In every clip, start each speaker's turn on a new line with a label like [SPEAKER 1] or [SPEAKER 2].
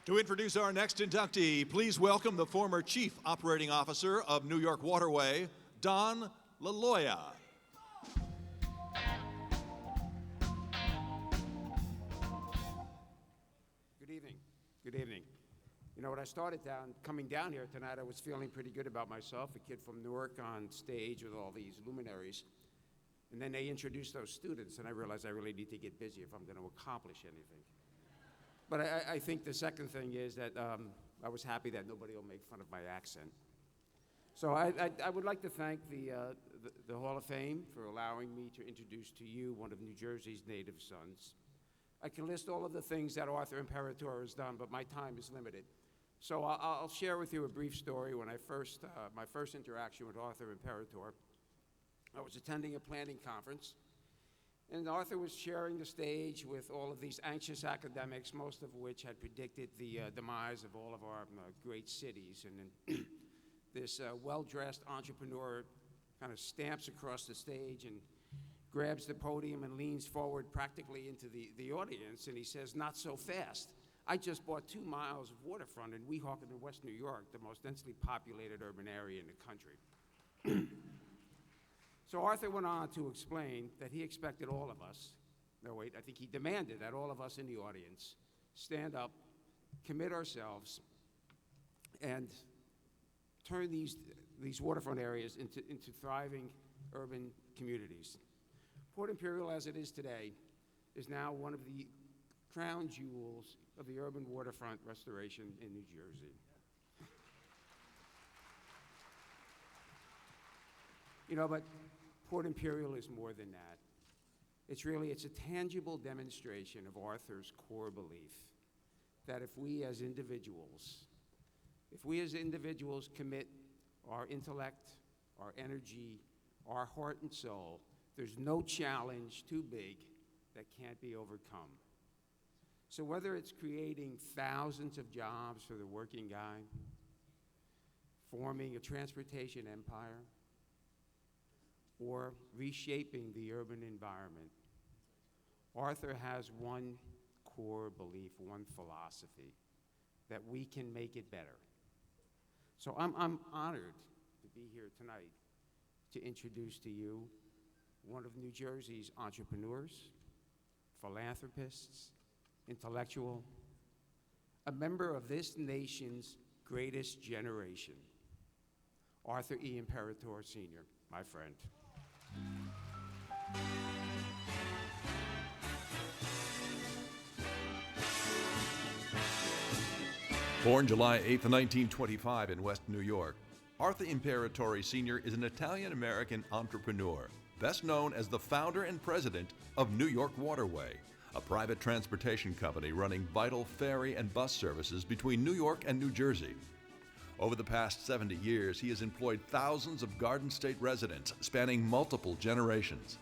[SPEAKER 1] To introduce our next inductee, please welcome the former Chief Operating Officer of New York Waterway, Don Liolia.
[SPEAKER 2] Good evening. Good evening. You know, when I started coming down here tonight, I was feeling pretty good about myself, a kid from Newark on stage with all these luminaries. And then they introduced those students, and I realized I really need to get busy if I'm going to accomplish anything. But I think the second thing is that I was happy that nobody will make fun of my accent. So I would like to thank the Hall of Fame for allowing me to introduce to you one of New Jersey's native sons. I can list all of the things that Arthur Imperatore has done, but my time is limited. So I'll share with you a brief story. When my first interaction with Arthur Imperatore, I was attending a planning conference, and Arthur was sharing the stage with all of these anxious academics, most of which had predicted the demise of all of our great cities. And then this well-dressed entrepreneur kind of stamps across the stage and grabs the podium and leans forward practically into the audience, and he says, "Not so fast. I just bought 2 miles of waterfront in Weehawken in West New York, the most densely populated urban area in the country." So Arthur went on to explain that he expected all of us, I think he demanded that all of us in the audience stand up, commit ourselves, and turn these waterfront areas into thriving urban communities. Port Imperial, as it is today, is now one of the crown jewels of the urban waterfront restoration in New Jersey. You know, but Port Imperial is more than that. It's a tangible demonstration of Arthur's core belief that if we as individuals commit our intellect, our energy, our heart and soul, there's no challenge too big that can't be overcome. So whether it's creating thousands of jobs for the working guy, forming a transportation empire, or reshaping the urban environment, Arthur has one core belief, one philosophy, that we can make it better. So I'm honored to be here tonight to introduce to you one of New Jersey's entrepreneurs, philanthropists, intellectual, a member of this nation's greatest generation, Arthur E. Imperatore Sr., my friend.
[SPEAKER 1] Born July 8, 1925 in West New York, Arthur Imperatore Sr. is an Italian-American entrepreneur, best known as the founder and president of New York Waterway, a private transportation company running vital ferry and bus services between New York and New Jersey. Over the past 70 years, he has employed thousands of Garden State residents spanning multiple generations.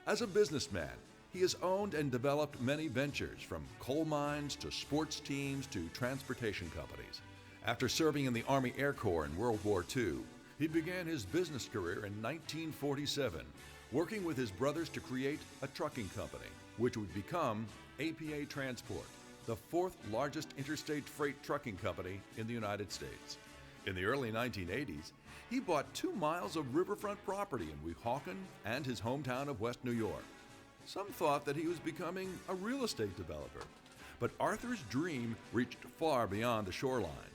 [SPEAKER 1] As a businessman, he has owned and developed many ventures, from coal mines to sports teams to transportation companies. After serving in the Army Air Corps in World War II, he began his business career in 1947, working with his brothers to create a trucking company, which would become APA Transport, the fourth largest interstate freight trucking company in the United States. In the early 1980s, he bought 2 miles of riverfront property in Weehawken and his hometown of West New York. Some thought that he was becoming a real estate developer, but Arthur's dream reached far beyond the shoreline.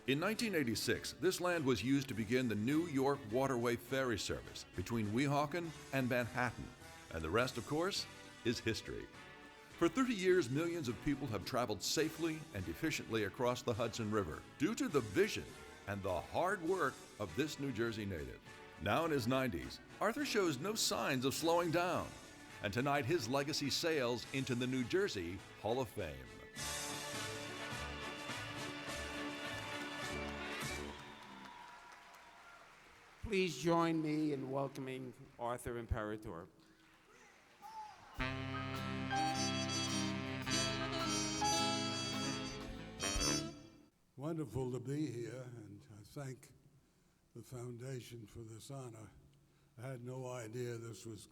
[SPEAKER 1] In 1986, this land was used to begin the New York Waterway ferry service between Weehawken and Manhattan, and the rest, of course, is history. For 30 years, millions of people have traveled safely and efficiently across the Hudson River due to the vision and the hard work of this New Jersey native. Now in his 90s, Arthur shows no signs of slowing down, and tonight his legacy sails into the New Jersey Hall of Fame.
[SPEAKER 2] Please join me in welcoming Arthur Imperatore.
[SPEAKER 3] Wonderful to be here, and I thank the foundation for this honor. I had no idea this was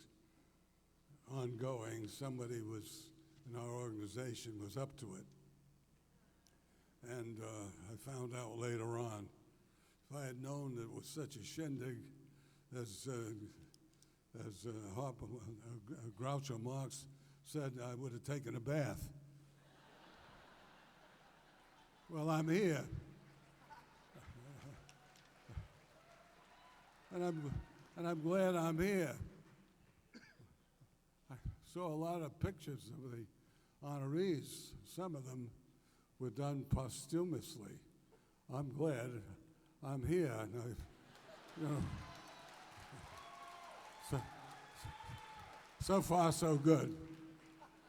[SPEAKER 3] ongoing. Somebody in our organization was up to it. and I found out later on. If I had known that it was such a shindig as Groucho Marx said, I would have taken a bath. Well, I'm here. And I'm glad I'm here. I saw a lot of pictures of the honorees. Some of them were done posthumously. I'm glad I'm here. And you know, so far, so good.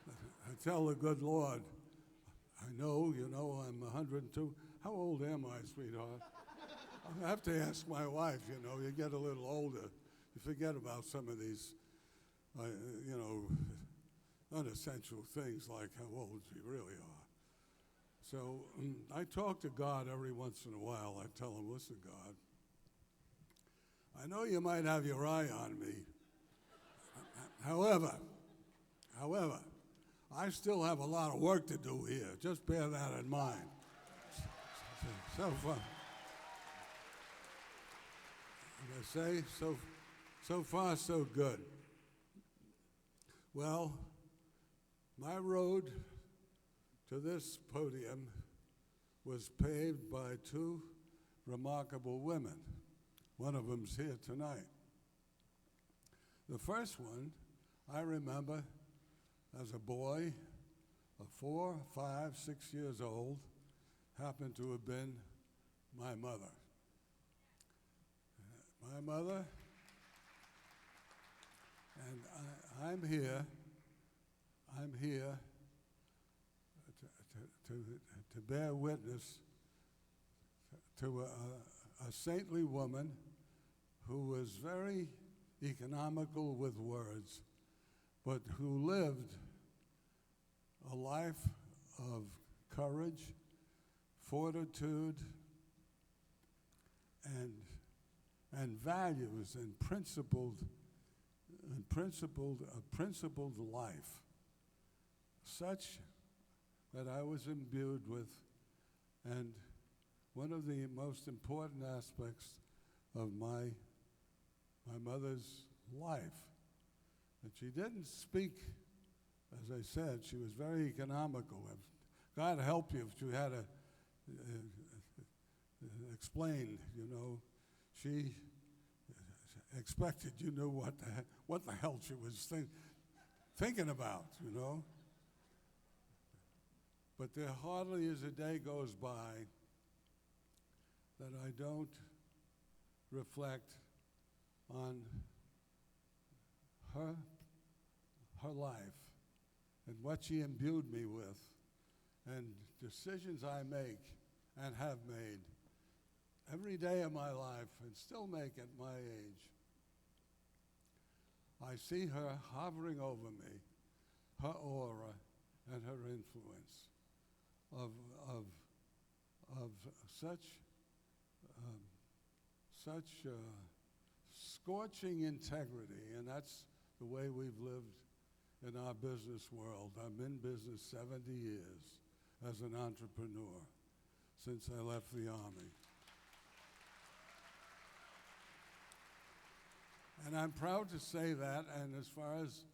[SPEAKER 3] I tell the good Lord, I know, I'm 102. How old am I, sweetheart? I have to ask my wife, you get a little older. You forget about some of these, unessential things like how old you really are. So I talk to God every once in a while. I tell him, listen, God, I know you might have your eye on me. However, I still have a lot of work to do here. Just bear that in mind. So far, as I say, so far, so good. Well, my road to this podium was paved by two remarkable women. One of them's here tonight. The first one, I remember as a boy of 4, 5, 6 years old, happened to have been my mother. My mother, and I'm here to bear witness to a saintly woman who was very economical with words, but who lived a life of courage, fortitude, and values and a principled life, such that I was imbued with. And one of the most important aspects of my mother's life, that she didn't speak, as I said, she was very economical. God help you if you had to explain, she expected you knew what the hell she was thinking about, But there hardly is a day goes by that I don't reflect on her life and what she imbued me with and decisions I make and have made every day of my life and still make at my age. I see her hovering over me, her aura and her influence of such scorching integrity, and that's the way we've lived in our business world. I'm in business 70 years as an entrepreneur since I left the Army. And I'm proud to say that, and as far as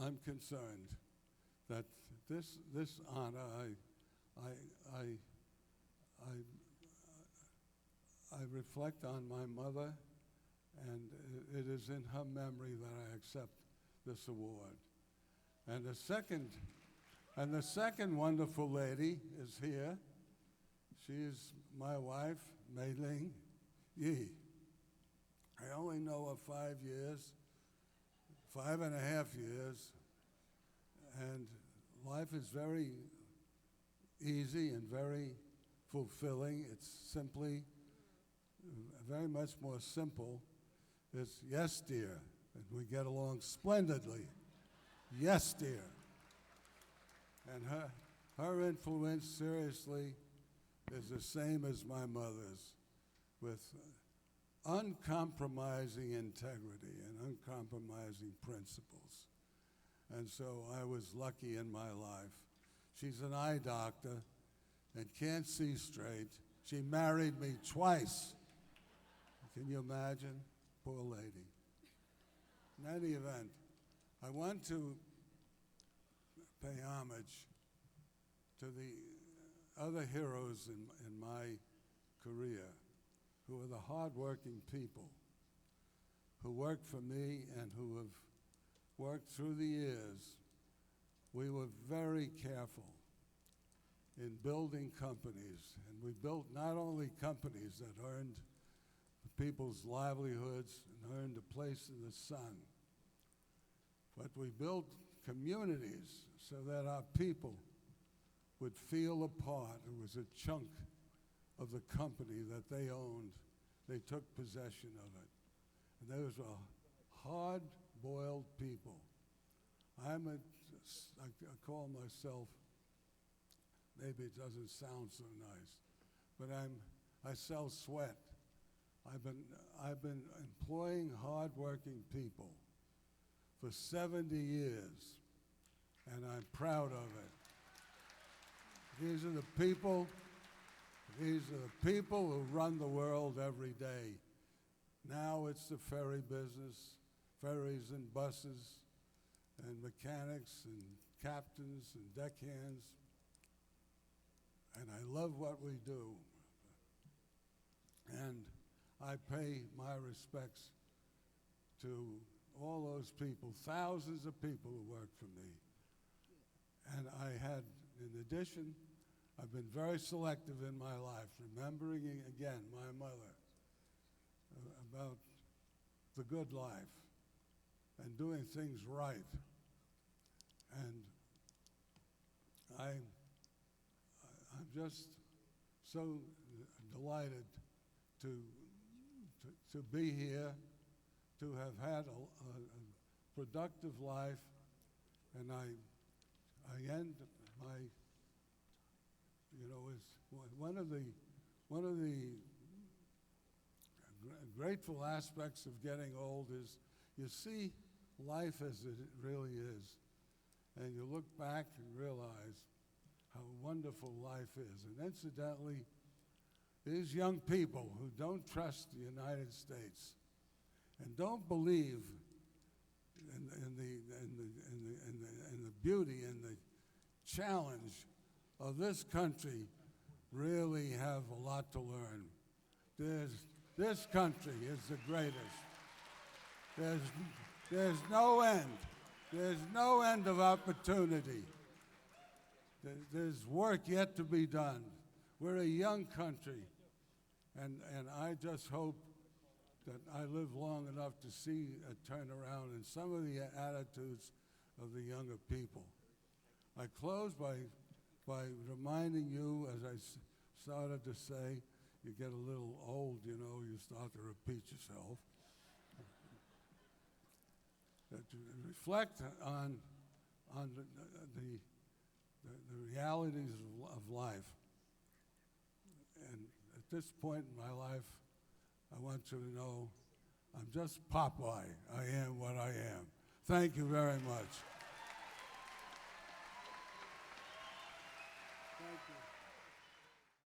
[SPEAKER 3] I'm concerned, that this honor, I reflect on my mother, and it is in her memory that I accept this award. And the second wonderful lady is here. She is my wife, Mei Ling Yi. I only know her 5 years, 5.5 years, and life is very easy and very fulfilling. It's simply very much more simple. It's yes, dear, and we get along splendidly. Yes, dear. And her influence, seriously, is the same as my mother's, with uncompromising integrity and uncompromising principles. And so I was lucky in my life. She's an eye doctor. and can't see straight. She married me twice. Can you imagine? Poor lady. In any event, I want to pay homage to the other heroes in my career, who are the hardworking people who worked for me and who have worked through the years. We were very careful in building companies, and we built not only companies that earned people's livelihoods and earned a place in the sun, but we built communities so that our people would feel a part. It was a chunk of the company that they owned. They took possession of it. And those were hard-boiled people. I call myself, maybe it doesn't sound so nice, but I sell sweat. I've been employing hard-working people for 70 years, and I'm proud of it. These are the people who run the world every day. Now it's the ferry business, ferries and buses, and mechanics and captains and deckhands. And I love what we do. And I pay my respects to all those people, thousands of people who work for me. And I had, in addition, I've been very selective in my life, remembering again my mother about the good life and doing things right. And I'm just so delighted to be here, to have had a productive life, and I end my, it's one of the grateful aspects of getting old is you see life as it really is, and you look back and realize how wonderful life is. And incidentally, these young people who don't trust the United States and don't believe in the beauty and the challenge of this country really have a lot to learn. This country is the greatest. There's no end. There's no end of opportunity. There's work yet to be done. We're a young country, and I just hope that I live long enough to see a turnaround in some of the attitudes of the younger people. I close by reminding you, as I started to say, you get a little old, you start to repeat yourself. That you reflect on the realities of life. And at this point in my life, I want you to know I'm just Popeye. I am what I am. Thank you very much.